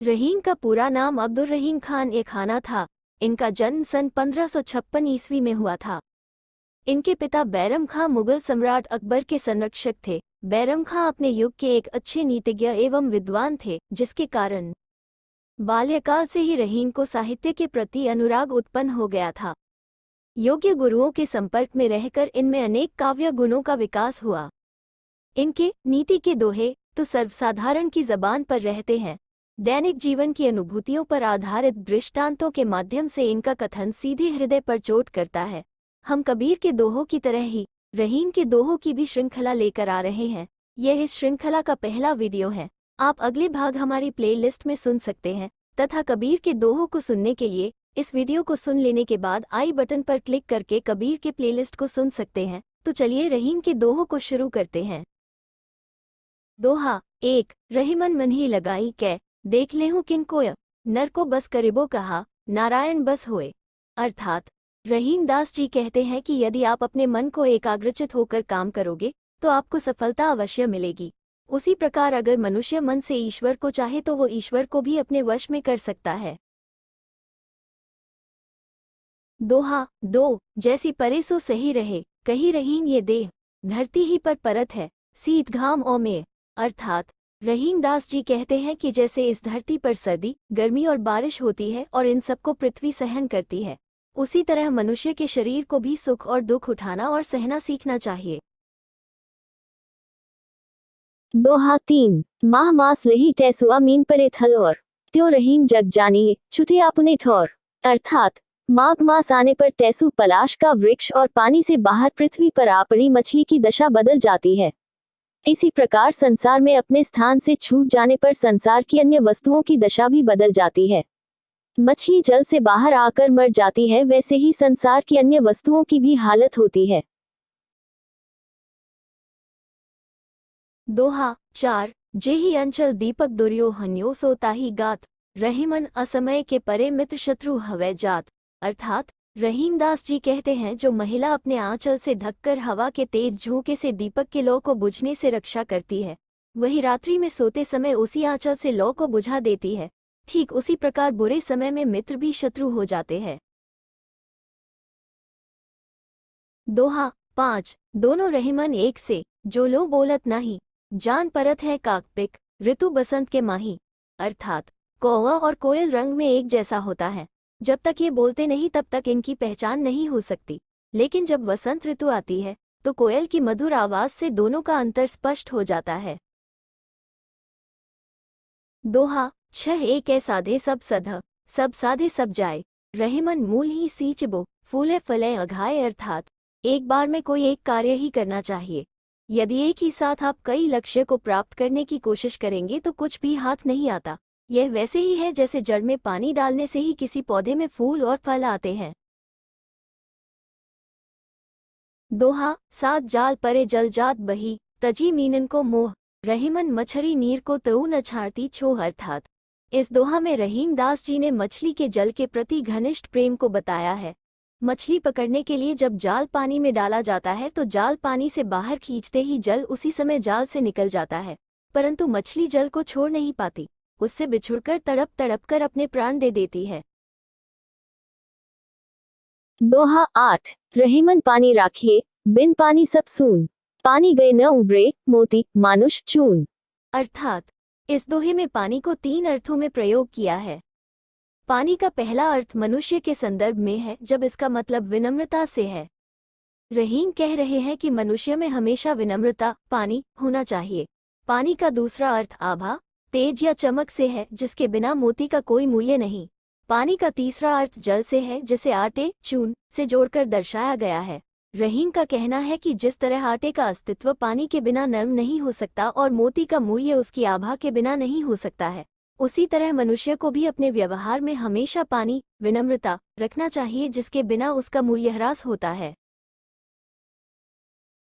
रहीम का पूरा नाम अब्दुल रहीम खान ए खाना था। इनका जन्म सन 1556 ईस्वी में हुआ था। इनके पिता बैरम खां मुगल सम्राट अकबर के संरक्षक थे। बैरम खां अपने युग के एक अच्छे नीतिज्ञ एवं विद्वान थे, जिसके कारण बाल्यकाल से ही रहीम को साहित्य के प्रति अनुराग उत्पन्न हो गया था। योग्य गुरुओं के संपर्क में रहकर इनमें अनेक काव्य गुणों का विकास हुआ। इनके नीति के दोहे तो सर्वसाधारण की जबान पर रहते हैं। दैनिक जीवन की अनुभूतियों पर आधारित दृष्टांतों के माध्यम से इनका कथन सीधे हृदय पर चोट करता है। हम कबीर के दोहों की तरह ही रहीम के दोहों की भी श्रृंखला लेकर आ रहे हैं। यह इस श्रृंखला का पहला वीडियो है। आप अगले भाग हमारी प्लेलिस्ट में सुन सकते हैं तथा कबीर के दोहों को सुनने के लिए इस वीडियो को सुन लेने के बाद आई बटन पर क्लिक करके कबीर के प्लेलिस्ट को सुन सकते हैं। तो चलिए रहीम के दोहों को शुरू करते हैं। दोहा 1। रहीमन मन ही लगाई कै देख लेहूं किनको नर को बस करीबो कहा नारायण बस होए। अर्थात रहीम दास जी कहते हैं कि यदि आप अपने मन को एकाग्रचित होकर काम करोगे तो आपको सफलता अवश्य मिलेगी। उसी प्रकार अगर मनुष्य मन से ईश्वर को चाहे तो वो ईश्वर को भी अपने वश में कर सकता है। दोहा 2। जैसी परे सो सही रहे कही रहीम ये देह धरती ही पर परत है शीत घाम और में। अर्थात रहीम दास जी कहते हैं कि जैसे इस धरती पर सर्दी, गर्मी और बारिश होती है और इन सबको पृथ्वी सहन करती है, उसी तरह मनुष्य के शरीर को भी सुख और दुख उठाना और सहना सीखना चाहिए। दोहा 3। माह मास लही टैसुआ मीन परे थल और त्यो रहीम जग जानिए छुटे आपने ठौर। अर्थात माघ मास आने पर टैसु पलाश का वृक्ष और पानी से बाहर पृथ्वी पर आ पड़ी मछली की दशा बदल जाती है। इसी प्रकार संसार में अपने स्थान से छूट जाने पर संसार की अन्य वस्तुओं की दशा भी बदल जाती है। मछली जल से बाहर आकर मर जाती है, वैसे ही संसार की अन्य वस्तुओं की भी हालत होती है। दोहा 4। जेहि अंचल दीपक दुर्योहन्यो सो ताहि गात रहीमन असमय के परे मित्र शत्रु हवै जात। अर्थात रहीम दास जी कहते हैं जो महिला अपने आंचल से ढककर हवा के तेज झोंके से दीपक के लौ को बुझने से रक्षा करती है, वही रात्रि में सोते समय उसी आंचल से लौ को बुझा देती है। ठीक उसी प्रकार बुरे समय में मित्र भी शत्रु हो जाते हैं। दोहा 5। दोनों रहीमन एक से जो लो बोलत नाही जान परत है काकपिक ऋतु बसंत के माही। अर्थात कौवा और कोयल रंग में एक जैसा होता है। जब तक ये बोलते नहीं तब तक इनकी पहचान नहीं हो सकती, लेकिन जब वसंत ऋतु आती है तो कोयल की मधुर आवाज से दोनों का अंतर स्पष्ट हो जाता है। दोहा 6। एक है साधे सब सध सब साधे सब जाए रहीमन मूल ही सींचबो फूले फले अघाए। अर्थात एक बार में कोई एक कार्य ही करना चाहिए। यदि एक ही साथ आप कई लक्ष्य को प्राप्त करने की कोशिश करेंगे तो कुछ भी हाथ नहीं आता। यह वैसे ही है जैसे जड़ में पानी डालने से ही किसी पौधे में फूल और फल आते हैं। दोहा 7। जाल परे जल जात बही तजी मीनन को मोह रहीमन मछरी नीर को तऊ न छाड़ती छोह। अर्थात इस दोहा में रहीम दास जी ने मछली के जल के प्रति घनिष्ठ प्रेम को बताया है। मछली पकड़ने के लिए जब जाल पानी में डाला जाता है तो जाल पानी से बाहर खींचते ही जल उसी समय जाल से निकल जाता है, परंतु मछली जल को छोड़ नहीं पाती, उससे बिछुड़कर तड़प तड़प कर अपने प्राण दे देती है। दोहा 8। रहीमन पानी राखिए बिन पानी सब सून पानी गए न उबरे मोती मानुष चून। अर्थात इस दोहे में पानी को 3 अर्थों में प्रयोग किया है। पानी का पहला अर्थ मनुष्य के संदर्भ में है, जब इसका मतलब विनम्रता से है। रहीम कह रहे हैं कि मनुष्य में हमेशा विनम्रता पानी होना चाहिए। पानी का दूसरा अर्थ आभा तेज या चमक से है, जिसके बिना मोती का कोई मूल्य नहीं। पानी का तीसरा अर्थ जल से है, जिसे आटे चून से जोड़कर दर्शाया गया है। रहीम का कहना है कि जिस तरह आटे का अस्तित्व पानी के बिना नर्म नहीं हो सकता और मोती का मूल्य उसकी आभा के बिना नहीं हो सकता है, उसी तरह मनुष्य को भी अपने व्यवहार में हमेशा पानी विनम्रता रखना चाहिए, जिसके बिना उसका मूल्यह्रास होता है।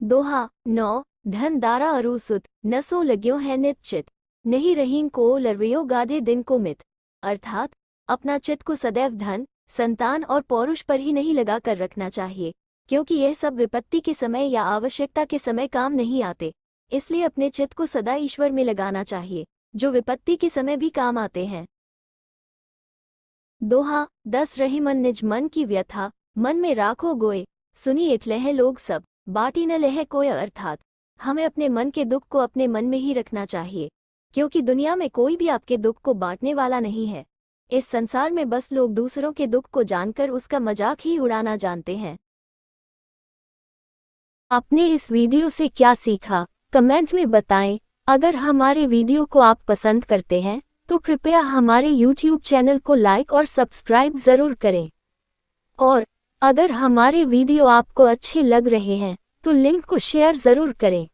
दोहा 9। धन दारा अरुसुत न सो लग्यो है नित नहीं रहीम को लरवयो गाधे दिन को मित। अर्थात अपना चित्त को सदैव धन संतान और पौरुष पर ही नहीं लगा कर रखना चाहिए, क्योंकि यह सब विपत्ति के समय या आवश्यकता के समय काम नहीं आते। इसलिए अपने चित्त को सदा ईश्वर में लगाना चाहिए, जो विपत्ति के समय भी काम आते हैं। दोहा 10 रही मन निज मन की व्यथा, मन में राखो गोए, सुनी इट लहे लोग सब, बाटी न लहे कोय। अर्थात हमें अपने मन के दुख को अपने मन में ही रखना चाहिए, क्योंकि दुनिया में कोई भी आपके दुख को बांटने वाला नहीं है। इस संसार में बस लोग दूसरों के दुख को जानकर उसका मजाक ही उड़ाना जानते हैं। आपने इस वीडियो से क्या सीखा, कमेंट में बताएं। अगर हमारे वीडियो को आप पसंद करते हैं तो कृपया हमारे YouTube चैनल को लाइक और सब्सक्राइब ज़रूर करें। और अगर हमारे वीडियो आपको अच्छे लग रहे हैं तो लिंक को शेयर ज़रूर करें।